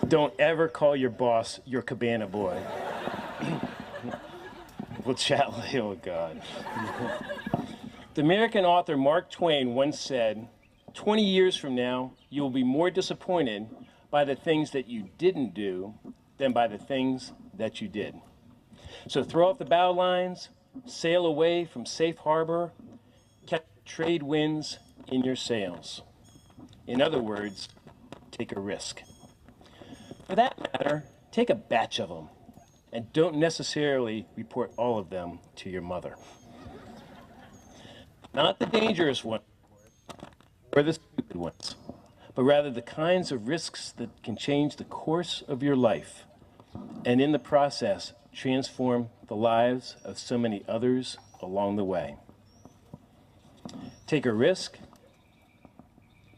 Don't ever call your boss your cabana boy. We'll chat later, oh God. The American author Mark Twain once said, 20 years from now, you will be more disappointed by the things that you didn't do than by the things that you did. So throw off the bow lines, sail away from safe harbor, catch trade winds in your sails. In other words, take a risk. For that matter, take a batch of them, and don't necessarily report all of them to your mother. Not the dangerous ones or the stupid ones, but rather the kinds of risks that can change the course of your life, and in the process, transform the lives of so many others along the way. Take a risk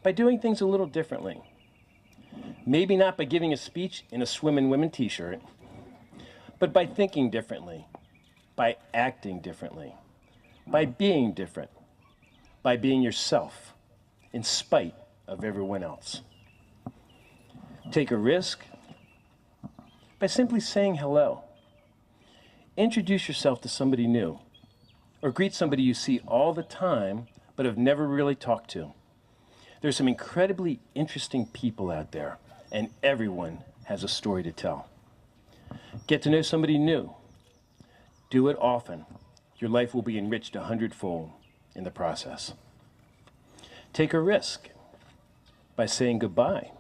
by doing things a little differently. Maybe not by giving a speech in a Swimmin' Women t-shirt, but by thinking differently, by acting differently, by being different, by being yourself, in spite of everyone else. Take a risk by simply saying hello. Introduce yourself to somebody new, or greet somebody you see all the time but have never really talked to. There's some incredibly interesting people out there, and everyone has a story to tell. Get to know somebody new. Do it often. Your life will be enriched 100-fold in the process. Take a risk by saying goodbye.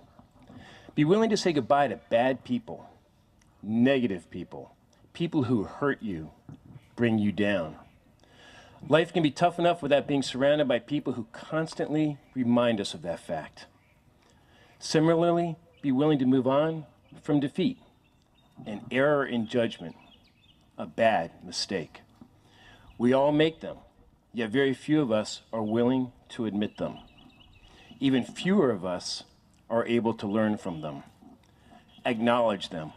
Be willing to say goodbye to bad people, negative people, people who hurt you, bring you down. Life can be tough enough without being surrounded by people who constantly remind us of that fact. Similarly, be willing to move on from defeat, an error in judgment, a bad mistake. We all make them, yet very few of us are willing to admit them. Even fewer of us are able to learn from them, acknowledge them,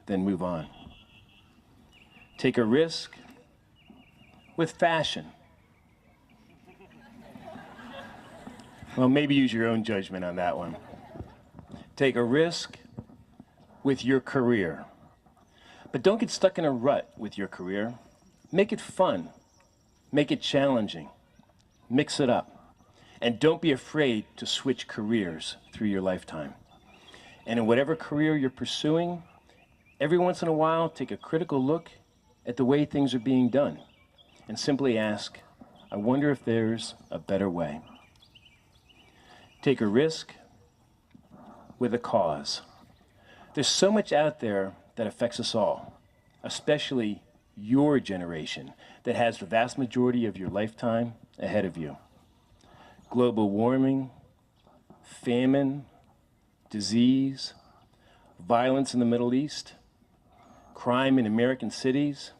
then move on. Take a risk with fashion. Well, maybe use your own judgment on that one. Take a risk with your career. But don't get stuck in a rut with your career. Make it fun. Make it challenging. Mix it up. And don't be afraid to switch careers through your lifetime. And in whatever career you're pursuing, every once in a while, take a critical look at the way things are being done and simply ask, I wonder if there's a better way. Take a risk with a cause. There's so much out there that affects us all, especially your generation that has the vast majority of your lifetime ahead of you. Global warming, famine, disease, violence in the Middle East, crime in American cities,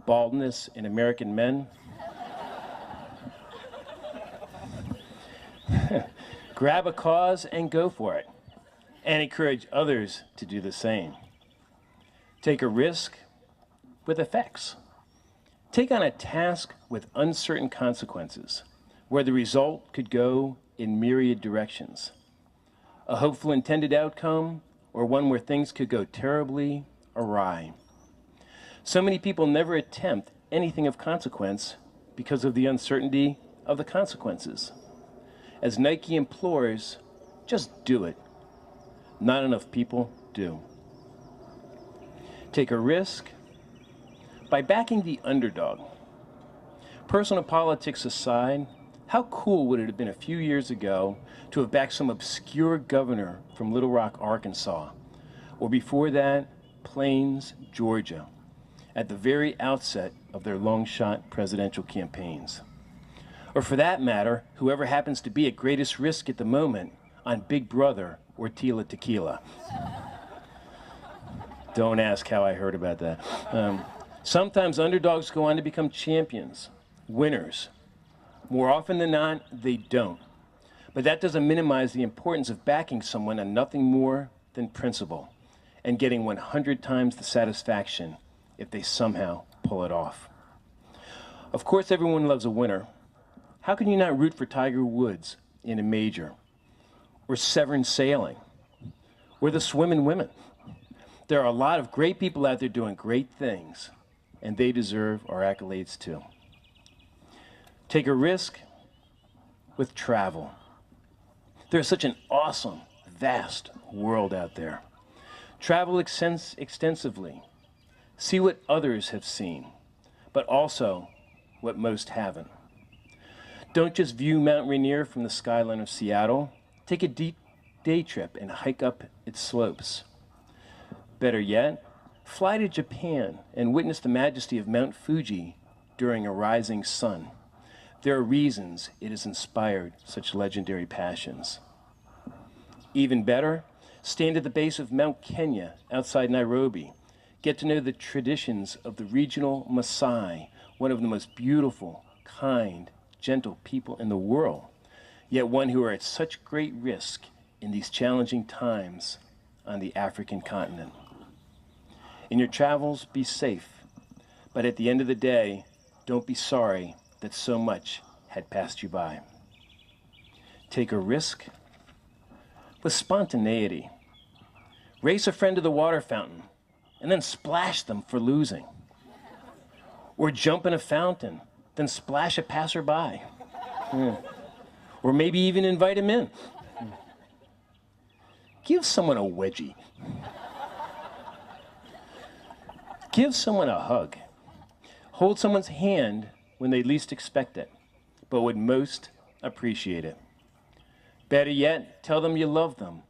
baldness in American men. Grab a cause and go for it, and encourage others to do the same. Take a risk with effects. Take on a task with uncertain consequences, where the result could go in myriad directions. A hopeful intended outcome, or one where things could go terribly awry. So many people never attempt anything of consequence because of the uncertainty of the consequences. As Nike implores, just do it. Not enough people do. Take a risk by backing the underdog. Personal politics aside, how cool would it have been a few years ago to have backed some obscure governor from Little Rock, Arkansas, or before that, Plains, Georgia, at the very outset of their long-shot presidential campaigns. Or for that matter, whoever happens to be at greatest risk at the moment on Big Brother or Tila Tequila. Don't ask how I heard about that. Sometimes underdogs go on to become champions, winners. More often than not, they don't. But that doesn't minimize the importance of backing someone on nothing more than principle and getting 100 times the satisfaction if they somehow pull it off. Of course, everyone loves a winner. How can you not root for Tiger Woods in a major, or Severn sailing, or the swimming women? There are a lot of great people out there doing great things, and they deserve our accolades too. Take a risk with travel. There's such an awesome, vast world out there. Travel extensively. See what others have seen, but also what most haven't. Don't just view Mount Rainier from the skyline of Seattle. Take a deep day trip and hike up its slopes. Better yet, fly to Japan and witness the majesty of Mount Fuji during a rising sun. There are reasons it has inspired such legendary passions. Even better, stand at the base of Mount Kenya outside Nairobi. Get to know the traditions of the regional Maasai, one of the most beautiful, kind, gentle people in the world, yet one who are at such great risk in these challenging times on the African continent. In your travels, be safe, but at the end of the day, don't be sorry that so much had passed you by. Take a risk with spontaneity. Race a friend to the water fountain and then splash them for losing. Or jump in a fountain, then splash a passerby. Or maybe even invite him in. Give someone a wedgie. Give someone a hug. Hold someone's hand when they least expect it, but would most appreciate it. Better yet, tell them you love them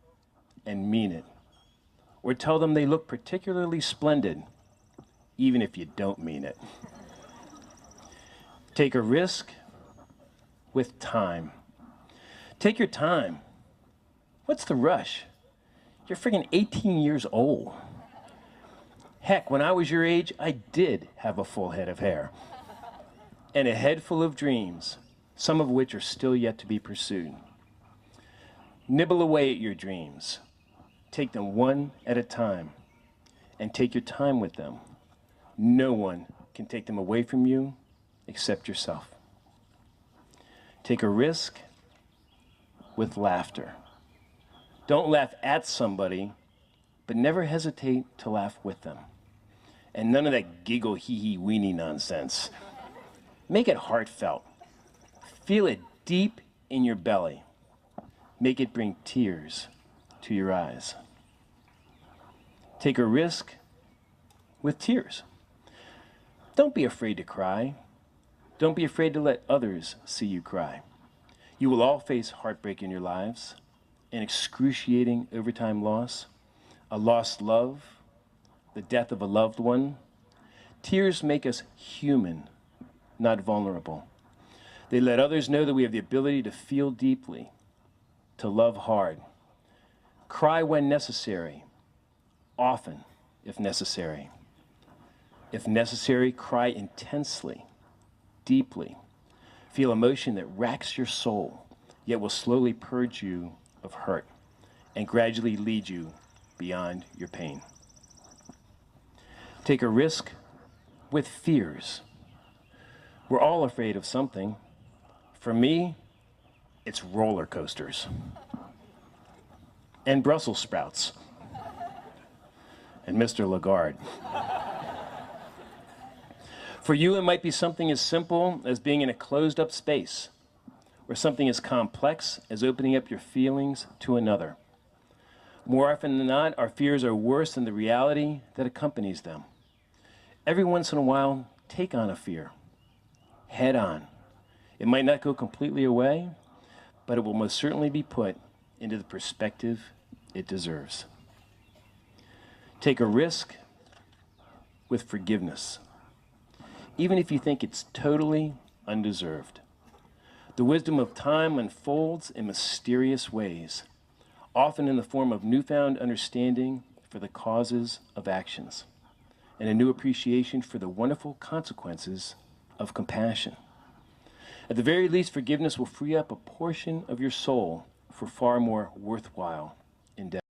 and mean it. Or tell them they look particularly splendid, even if you don't mean it. Take a risk with time. Take your time. What's the rush? You're freaking 18 years old. Heck, when I was your age, I did have a full head of hair. And a head full of dreams, some of which are still yet to be pursued. Nibble away at your dreams. Take them one at a time. And take your time with them. No one can take them away from you except yourself. Take a risk with laughter. Don't laugh at somebody, but never hesitate to laugh with them. And none of that giggle hee-hee weenie nonsense. Make it heartfelt. Feel it deep in your belly. Make it bring tears to your eyes. Take a risk with tears. Don't be afraid to cry. Don't be afraid to let others see you cry. You will all face heartbreak in your lives, an excruciating overtime loss, a lost love, the death of a loved one. Tears make us human, not vulnerable. They let others know that we have the ability to feel deeply, to love hard. Cry when necessary, often if necessary. If necessary, cry intensely, deeply. Feel emotion that racks your soul, yet will slowly purge you of hurt and gradually lead you beyond your pain. Take a risk with fears. We're all afraid of something. For me, it's roller coasters and Brussels sprouts and Mr. Lagarde. For you, it might be something as simple as being in a closed-up space, or something as complex as opening up your feelings to another. More often than not, our fears are worse than the reality that accompanies them. Every once in a while, take on a fear, head on. It might not go completely away, but it will most certainly be put into the perspective it deserves. Take a risk with forgiveness, even if you think it's totally undeserved. The wisdom of time unfolds in mysterious ways, often in the form of newfound understanding for the causes of actions, and a new appreciation for the wonderful consequences of compassion. At the very least, forgiveness will free up a portion of your soul for far more worthwhile endeavors.